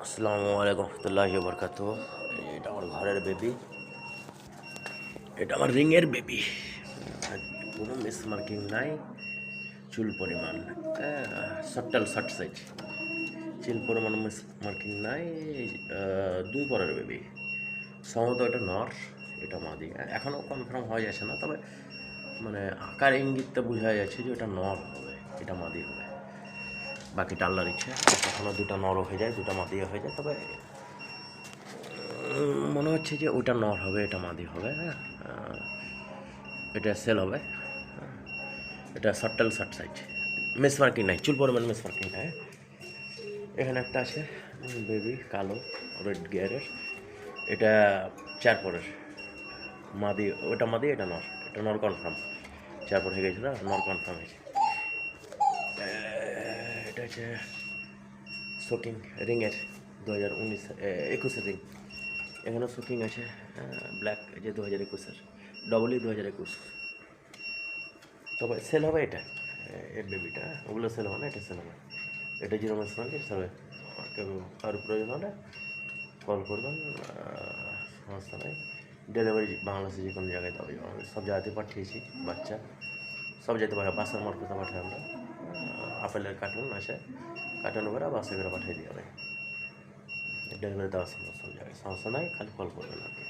আসসালামু আলাইকুম রহমতুল্লাহি বরকাত। এটা আমার ঘরের বেবি, এটা আমার রিংয়ের বেবি। কোনো মিস মার্কিং নাই, চুল পরিমাণ শর্ট সাইজ, চুল পরিমাণ মিস মার্কিং নাই। 2 পরের বেবি, সম্ভবত এটা নর, এটা মাদি। এখনও কনফার্ম হয়ে যাচ্ছে না, তবে মানে আকার ইঙ্গিতটা বোঝা যাচ্ছে যে এটা নর হবে, এটা মাদি হবে। বাকিটা আল্লাহর ইচ্ছে, কখনো 2টা নরও হয়ে যায়, 2টা মাদিও হয়ে যায়। তবে মনে হচ্ছে যে ওটা নর হবে, এটা মাদি হবে। হ্যাঁ, এটা সেল হবে। এটা শর্ট সাইজ, মিস মার্কিং নাই, চুল পরিমাণ মিস মার্কিং নাই। এখানে একটা আছে বেবি, কালো রেড গিয়ারের, এটা 4 পরের মাদি। ওটা মাদি, এটা নর, এটা নর কনফার্ম। 4 পর হয়ে গেছিল, নর কনফার্ম হয়েছে। এটা হচ্ছে শোকিং রিংয়ের 2021 রিং। এখানে শোকিং আছে ব্ল্যাক, যে 2021-এর, ডবলই 2021। তবে সেল হবে এটা, এর বেবিটা। ওগুলো সেল হবে না, এটা সেল হবে। এটা 0 মাস সেল হবে। কেউ কারোর প্রয়োজন হলে কল করবেন, সমস্যা নেই। ডেলিভারি বাংলাদেশে যে কোনো জায়গায় দেওয়া যাবে, সব জায়গাতে পাঠিয়েছি বাচ্চা, সব যেতে পারে। বাসের মারফতে পাঠাই আমরা, আপেলের কার্টুন আছে, কার্টুন করে বাসে করে পাঠিয়ে দিয়ে হবে। ডেলিভারি দেওয়ার সমস্যা, সব জায়গায় সমস্যা নাই, খালি কল করবেন আর কি।